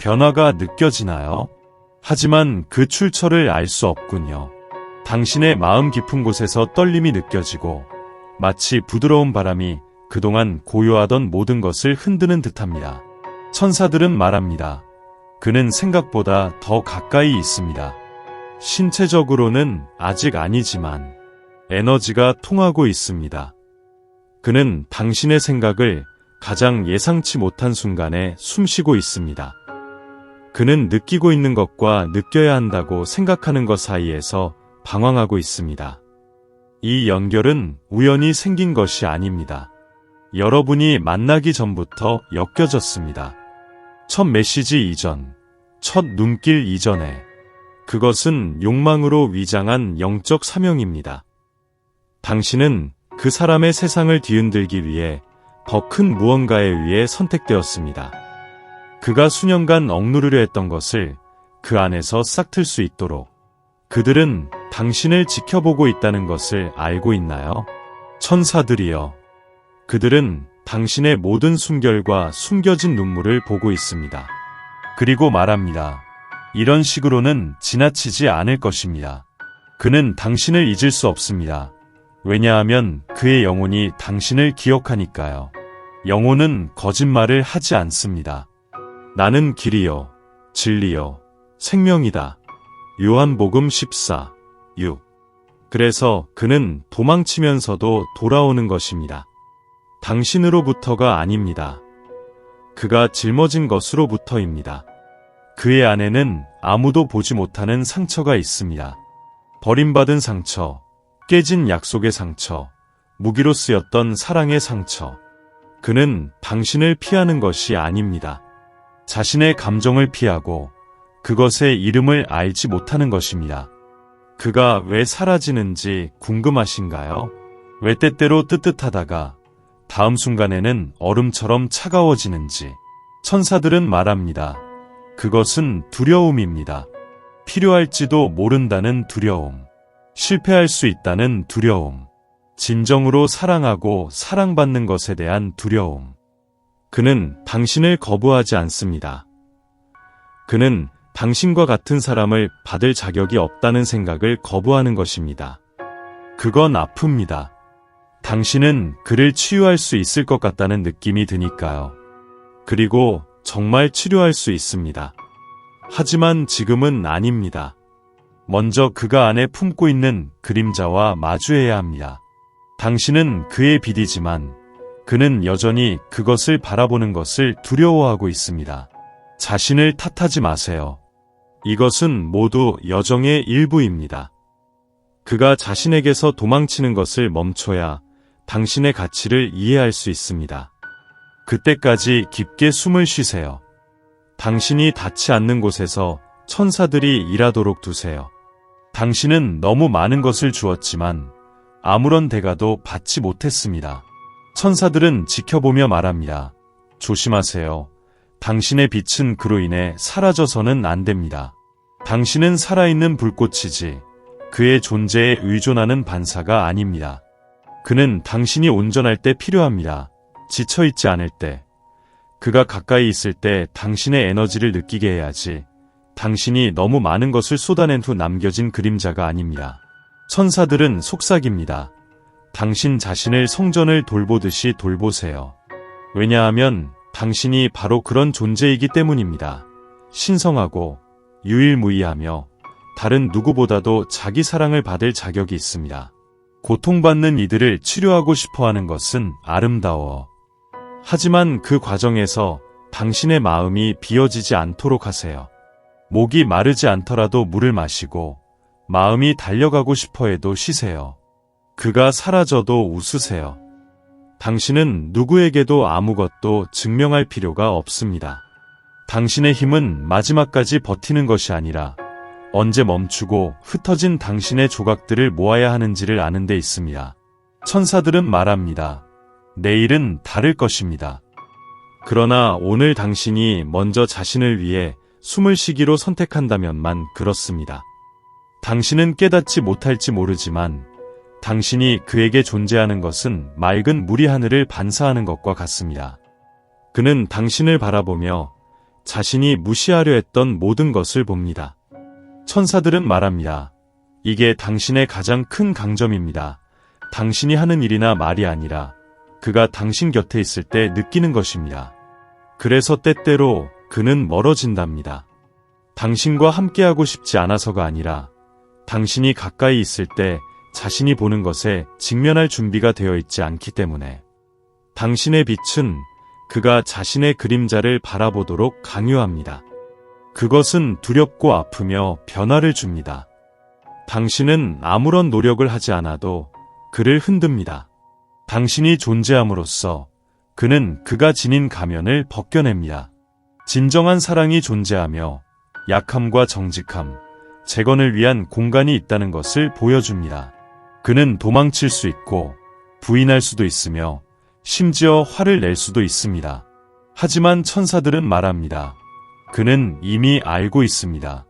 변화가 느껴지나요? 하지만 그 출처를 알 수 없군요. 당신의 마음 깊은 곳에서 떨림이 느껴지고 마치 부드러운 바람이 그동안 고요하던 모든 것을 흔드는 듯합니다. 천사들은 말합니다. 그는 생각보다 더 가까이 있습니다. 신체적으로는 아직 아니지만 에너지가 통하고 있습니다. 그는 당신의 생각을 가장 예상치 못한 순간에 숨쉬고 있습니다. 그는 느끼고 있는 것과 느껴야 한다고 생각하는 것 사이에서 방황하고 있습니다. 이 연결은 우연히 생긴 것이 아닙니다. 여러분이 만나기 전부터 엮여졌습니다. 첫 메시지 이전, 첫 눈길 이전에 그것은 욕망으로 위장한 영적 사명입니다. 당신은 그 사람의 세상을 뒤흔들기 위해 더 큰 무언가에 의해 선택되었습니다. 그가 수년간 억누르려 했던 것을 그 안에서 싹틀 수 있도록 그들은 당신을 지켜보고 있다는 것을 알고 있나요? 천사들이여, 그들은 당신의 모든 숨결과 숨겨진 눈물을 보고 있습니다. 그리고 말합니다. 이런 식으로는 지나치지 않을 것입니다. 그는 당신을 잊을 수 없습니다. 왜냐하면 그의 영혼이 당신을 기억하니까요. 영혼은 거짓말을 하지 않습니다. 나는 길이요, 진리요, 생명이다. 요한복음 14, 6. 그래서 그는 도망치면서도 돌아오는 것입니다. 당신으로부터가 아닙니다. 그가 짊어진 것으로부터입니다. 그의 안에는 아무도 보지 못하는 상처가 있습니다. 버림받은 상처, 깨진 약속의 상처, 무기로 쓰였던 사랑의 상처. 그는 당신을 피하는 것이 아닙니다. 자신의 감정을 피하고 그것의 이름을 알지 못하는 것입니다. 그가 왜 사라지는지 궁금하신가요? 왜 때때로 뜨뜻하다가 다음 순간에는 얼음처럼 차가워지는지. 천사들은 말합니다. 그것은 두려움입니다. 필요할지도 모른다는 두려움. 실패할 수 있다는 두려움. 진정으로 사랑하고 사랑받는 것에 대한 두려움. 그는 당신을 거부하지 않습니다. 그는 당신과 같은 사람을 받을 자격이 없다는 생각을 거부하는 것입니다. 그건 아픕니다. 당신은 그를 치유할 수 있을 것 같다는 느낌이 드니까요. 그리고 정말 치료할 수 있습니다. 하지만 지금은 아닙니다. 먼저 그가 안에 품고 있는 그림자와 마주해야 합니다. 당신은 그의 빛이지만 그는 여전히 그것을 바라보는 것을 두려워하고 있습니다. 자신을 탓하지 마세요. 이것은 모두 여정의 일부입니다. 그가 자신에게서 도망치는 것을 멈춰야 당신의 가치를 이해할 수 있습니다. 그때까지 깊게 숨을 쉬세요. 당신이 닿지 않는 곳에서 천사들이 일하도록 두세요. 당신은 너무 많은 것을 주었지만 아무런 대가도 받지 못했습니다. 천사들은 지켜보며 말합니다. 조심하세요. 당신의 빛은 그로 인해 사라져서는 안 됩니다. 당신은 살아있는 불꽃이지 그의 존재에 의존하는 반사가 아닙니다. 그는 당신이 온전할 때 필요합니다. 지쳐있지 않을 때, 그가 가까이 있을 때 당신의 에너지를 느끼게 해야지 당신이 너무 많은 것을 쏟아낸 후 남겨진 그림자가 아닙니다. 천사들은 속삭입니다. 당신 자신을 성전을 돌보듯이 돌보세요. 왜냐하면 당신이 바로 그런 존재이기 때문입니다. 신성하고 유일무이하며 다른 누구보다도 자기 사랑을 받을 자격이 있습니다. 고통받는 이들을 치료하고 싶어하는 것은 아름다워. 하지만 그 과정에서 당신의 마음이 비어지지 않도록 하세요. 목이 마르지 않더라도 물을 마시고 마음이 달려가고 싶어 해도 쉬세요. 그가 사라져도 웃으세요. 당신은 누구에게도 아무것도 증명할 필요가 없습니다. 당신의 힘은 마지막까지 버티는 것이 아니라 언제 멈추고 흩어진 당신의 조각들을 모아야 하는지를 아는 데 있습니다. 천사들은 말합니다. 내일은 다를 것입니다. 그러나 오늘 당신이 먼저 자신을 위해 숨을 쉬기로 선택한다면만 그렇습니다. 당신은 깨닫지 못할지 모르지만 당신이 그에게 존재하는 것은 맑은 물이 하늘을 반사하는 것과 같습니다. 그는 당신을 바라보며 자신이 무시하려 했던 모든 것을 봅니다. 천사들은 말합니다. 이게 당신의 가장 큰 강점입니다. 당신이 하는 일이나 말이 아니라 그가 당신 곁에 있을 때 느끼는 것입니다. 그래서 때때로 그는 멀어진답니다. 당신과 함께하고 싶지 않아서가 아니라 당신이 가까이 있을 때 자신이 보는 것에 직면할 준비가 되어 있지 않기 때문에 당신의 빛은 그가 자신의 그림자를 바라보도록 강요합니다. 그것은 두렵고 아프며 변화를 줍니다. 당신은 아무런 노력을 하지 않아도 그를 흔듭니다. 당신이 존재함으로써 그는 그가 지닌 가면을 벗겨냅니다. 진정한 사랑이 존재하며 약함과 정직함, 재건을 위한 공간이 있다는 것을 보여줍니다. 그는 도망칠 수 있고 부인할 수도 있으며 심지어 화를 낼 수도 있습니다. 하지만 천사들은 말합니다. 그는 이미 알고 있습니다.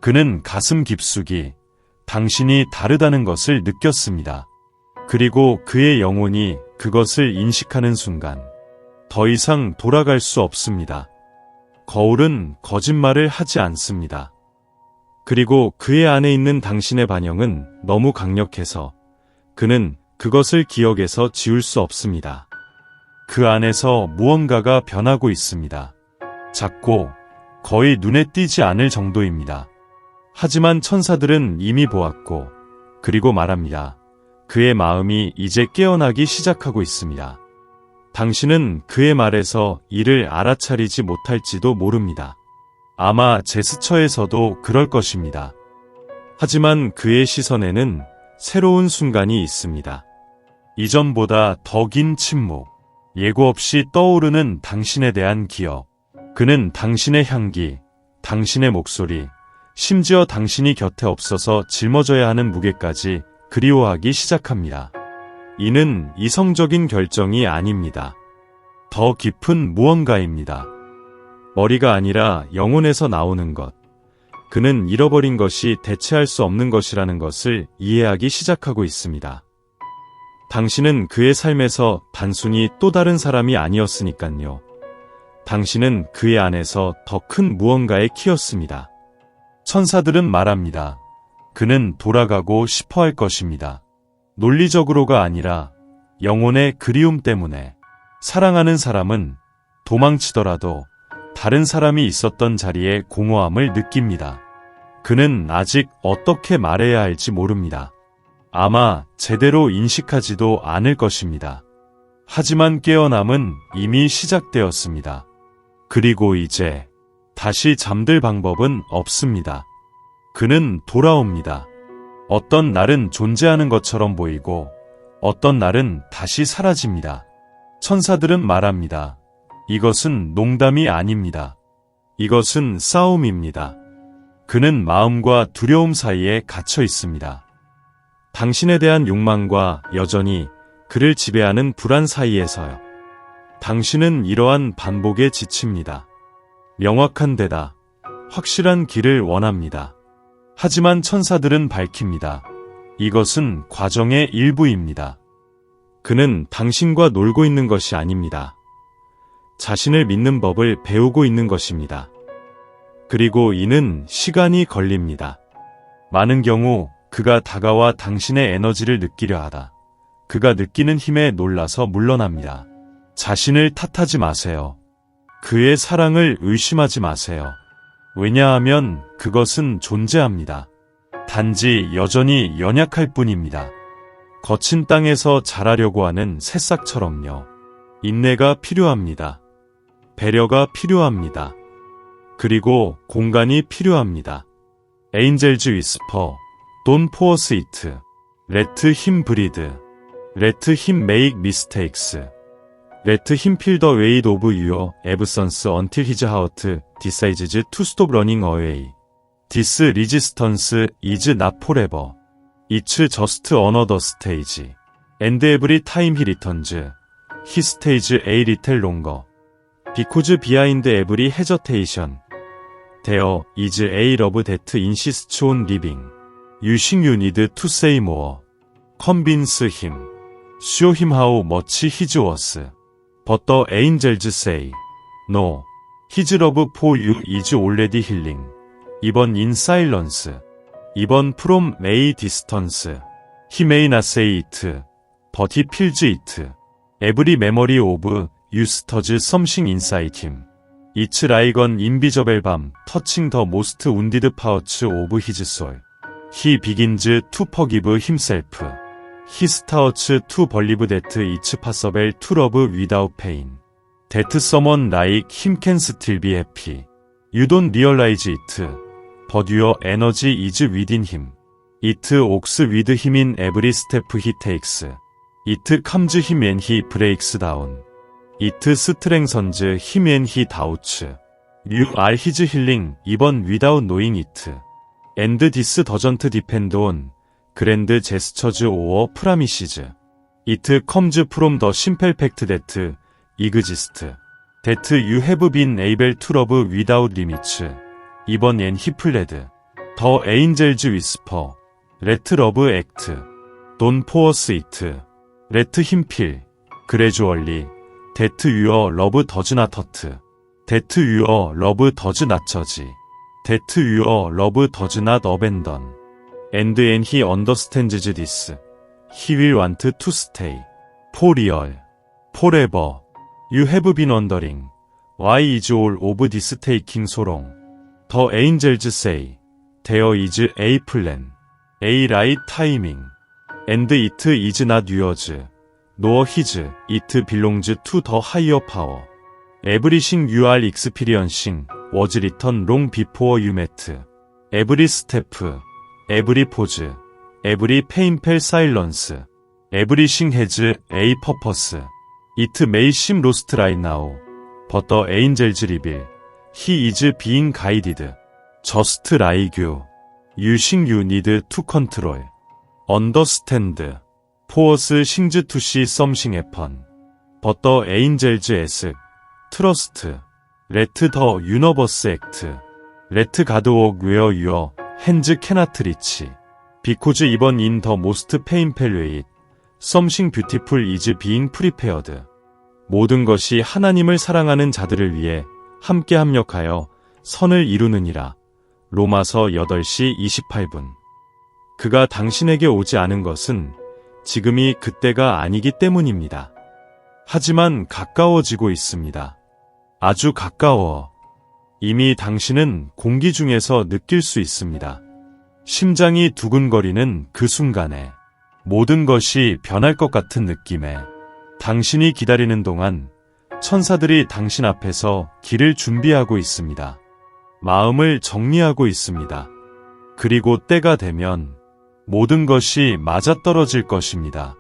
그는 가슴 깊숙이 당신이 다르다는 것을 느꼈습니다. 그리고 그의 영혼이 그것을 인식하는 순간 더 이상 돌아갈 수 없습니다. 거울은 거짓말을 하지 않습니다. 그리고 그의 안에 있는 당신의 반영은 너무 강력해서 그는 그것을 기억에서 지울 수 없습니다. 그 안에서 무언가가 변하고 있습니다. 작고 거의 눈에 띄지 않을 정도입니다. 하지만 천사들은 이미 보았고 그리고 말합니다. 그의 마음이 이제 깨어나기 시작하고 있습니다. 당신은 그의 말에서 이를 알아차리지 못할지도 모릅니다. 아마 제스처에서도 그럴 것입니다. 하지만 그의 시선에는 새로운 순간이 있습니다. 이전보다 더 긴 침묵, 예고 없이 떠오르는 당신에 대한 기억. 그는 당신의 향기, 당신의 목소리, 심지어 당신이 곁에 없어서 짊어져야 하는 무게까지 그리워하기 시작합니다. 이는 이성적인 결정이 아닙니다. 더 깊은 무언가입니다. 머리가 아니라 영혼에서 나오는 것. 그는 잃어버린 것이 대체할 수 없는 것이라는 것을 이해하기 시작하고 있습니다. 당신은 그의 삶에서 단순히 또 다른 사람이 아니었으니까요. 당신은 그의 안에서 더 큰 무언가의 키였습니다. 천사들은 말합니다. 그는 돌아가고 싶어 할 것입니다. 논리적으로가 아니라 영혼의 그리움 때문에. 사랑하는 사람은 도망치더라도 다른 사람이 있었던 자리에 공허함을 느낍니다. 그는 아직 어떻게 말해야 할지 모릅니다. 아마 제대로 인식하지도 않을 것입니다. 하지만 깨어남은 이미 시작되었습니다. 그리고 이제 다시 잠들 방법은 없습니다. 그는 돌아옵니다. 어떤 날은 존재하는 것처럼 보이고 어떤 날은 다시 사라집니다. 천사들은 말합니다. 이것은 농담이 아닙니다. 이것은 싸움입니다. 그는 마음과 두려움 사이에 갇혀 있습니다. 당신에 대한 욕망과 여전히 그를 지배하는 불안 사이에서요. 당신은 이러한 반복에 지칩니다. 명확한 대답, 확실한 길을 원합니다. 하지만 천사들은 밝힙니다. 이것은 과정의 일부입니다. 그는 당신과 놀고 있는 것이 아닙니다. 자신을 믿는 법을 배우고 있는 것입니다. 그리고 이는 시간이 걸립니다. 많은 경우 그가 다가와 당신의 에너지를 느끼려 하다. 그가 느끼는 힘에 놀라서 물러납니다. 자신을 탓하지 마세요. 그의 사랑을 의심하지 마세요. 왜냐하면 그것은 존재합니다. 단지 여전히 연약할 뿐입니다. 거친 땅에서 자라려고 하는 새싹처럼요. 인내가 필요합니다. 배려가 필요합니다. 그리고 공간이 필요합니다. 에인젤즈 위스퍼, Don't force it. Let him breathe. Let him make mistakes. Let him feel the weight of your absence until his heart decides to stop running away. This resistance is not forever. It's just another stage. And every time he returns, he stays a little longer. Because behind every hesitation, there is a love that insists on living. You think you need to say more. Convince him. Show him how much he's worth. But the angels say, no. His love for you is already healing. 2번 in silence. 2번 from a distance. He may not say it, but he feels it. Every memory of you stirs something inside him. It's like an invisible balm touching the most wounded parts of his soul. He begins to forgive himself. He starts to believe that it's possible to love without pain. That someone like him can still be happy. You don't realize it, but your energy is within him. It walks with him in every step he takes. It calms him when he breaks down. It strengthens him when he doubts. You are his healing even without knowing it. And this doesn't depend on grand gestures or promises. It comes from the simple fact that exist. That you have been able to love without limits. Even when he fled. The angels whisper. Let love act. Don't force it. Let him feel. Gradually. That your love does not hurt. That your love does not judge. That your love does not abandon. And when he understands this, he will want to stay. For real. Forever. You have been wondering, why is all of this taking so long? The angels say, there is a plan, a right timing, and it is not yours, nor his, it belongs to the higher power. Everything you are experiencing was written long before you met. Every step, every pose, every painful silence, everything has a purpose. It may seem lost right now, but the angels reveal, he is being guided, just like you. Using you need to control, understand, force things to see something happen. But the angels ask, trust, let the universe act, let God walk where your hands cannot reach. Because even in the most painful way, something beautiful is being prepared. 모든 것이 하나님을 사랑하는 자들을 위해 함께 합력하여 선을 이루느니라. 로마서 8시 28분. 그가 당신에게 오지 않은 것은 지금이 그때가 아니기 때문입니다. 하지만 가까워지고 있습니다. 아주 가까워. 이미 당신은 공기 중에서 느낄 수 있습니다. 심장이 두근거리는 그 순간에 모든 것이 변할 것 같은 느낌에 당신이 기다리는 동안 천사들이 당신 앞에서 길을 준비하고 있습니다. 마음을 정리하고 있습니다. 그리고 때가 되면 모든 것이 맞아떨어질 것입니다.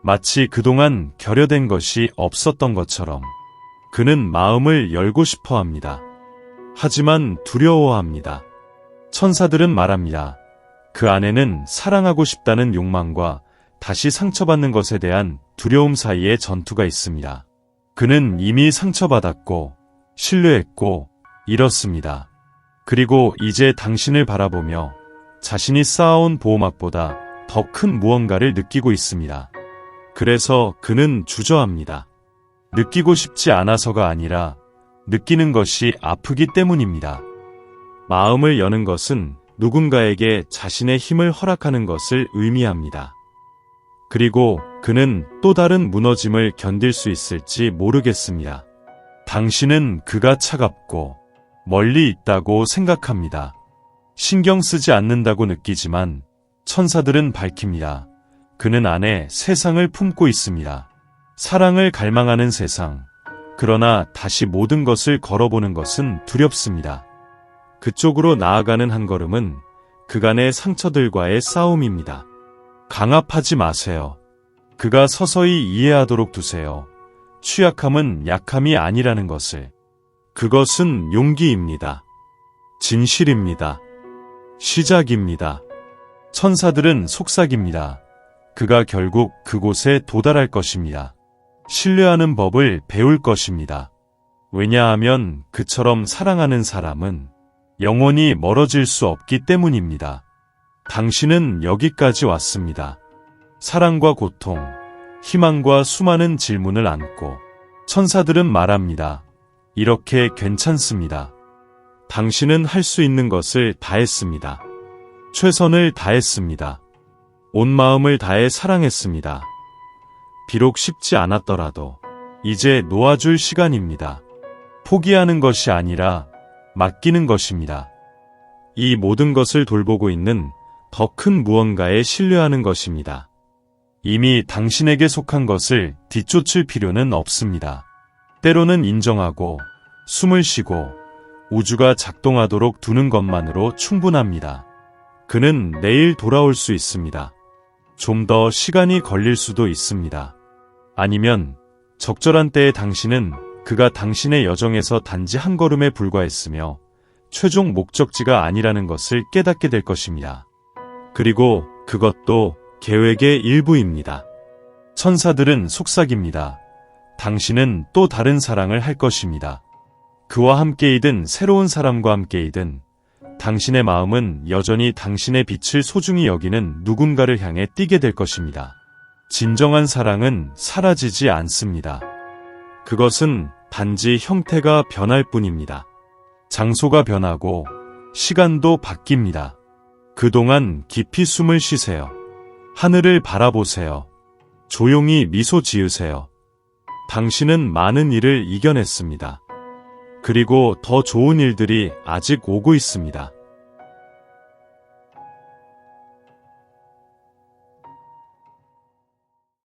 마치 그동안 결여된 것이 없었던 것처럼 그는 마음을 열고 싶어 합니다. 하지만 두려워합니다. 천사들은 말합니다. 그 안에는 사랑하고 싶다는 욕망과 다시 상처받는 것에 대한 두려움 사이에 전투가 있습니다. 그는 이미 상처받았고 신뢰했고 잃었습니다. 그리고 이제 당신을 바라보며 자신이 쌓아온 보호막보다 더 큰 무언가를 느끼고 있습니다. 그래서 그는 주저합니다. 느끼고 싶지 않아서가 아니라 느끼는 것이 아프기 때문입니다. 마음을 여는 것은 누군가에게 자신의 힘을 허락하는 것을 의미합니다. 그리고 그는 또 다른 무너짐을 견딜 수 있을지 모르겠습니다. 당신은 그가 차갑고 멀리 있다고 생각합니다. 신경 쓰지 않는다고 느끼지만 천사들은 밝힙니다. 그는 안에 세상을 품고 있습니다. 사랑을 갈망하는 세상. 그러나 다시 모든 것을 걸어보는 것은 두렵습니다. 그쪽으로 나아가는 한 걸음은 그간의 상처들과의 싸움입니다. 강압하지 마세요. 그가 서서히 이해하도록 두세요. 취약함은 약함이 아니라는 것을. 그것은 용기입니다. 진실입니다. 시작입니다. 천사들은 속삭입니다. 그가 결국 그곳에 도달할 것입니다. 신뢰하는 법을 배울 것입니다. 왜냐하면 그처럼 사랑하는 사람은 영원히 멀어질 수 없기 때문입니다. 당신은 여기까지 왔습니다. 사랑과 고통, 희망과 수많은 질문을 안고 천사들은 말합니다. 이렇게 괜찮습니다. 당신은 할 수 있는 것을 다 했습니다. 최선을 다했습니다. 온 마음을 다해 사랑했습니다. 비록 쉽지 않았더라도 이제 놓아줄 시간입니다. 포기하는 것이 아니라 맡기는 것입니다. 이 모든 것을 돌보고 있는 더 큰 무언가에 신뢰하는 것입니다. 이미 당신에게 속한 것을 뒤쫓을 필요는 없습니다. 때로는 인정하고 숨을 쉬고 우주가 작동하도록 두는 것만으로 충분합니다. 그는 내일 돌아올 수 있습니다. 좀 더 시간이 걸릴 수도 있습니다. 아니면 적절한 때에 당신은 그가 당신의 여정에서 단지 한 걸음에 불과했으며 최종 목적지가 아니라는 것을 깨닫게 될 것입니다. 그리고 그것도 계획의 일부입니다. 천사들은 속삭입니다. 당신은 또 다른 사랑을 할 것입니다. 그와 함께이든 새로운 사람과 함께이든 당신의 마음은 여전히 당신의 빛을 소중히 여기는 누군가를 향해 뛰게 될 것입니다. 진정한 사랑은 사라지지 않습니다. 그것은 단지 형태가 변할 뿐입니다. 장소가 변하고 시간도 바뀝니다. 그동안 깊이 숨을 쉬세요. 하늘을 바라보세요. 조용히 미소 지으세요. 당신은 많은 일을 이겨냈습니다. 그리고 더 좋은 일들이 아직 오고 있습니다.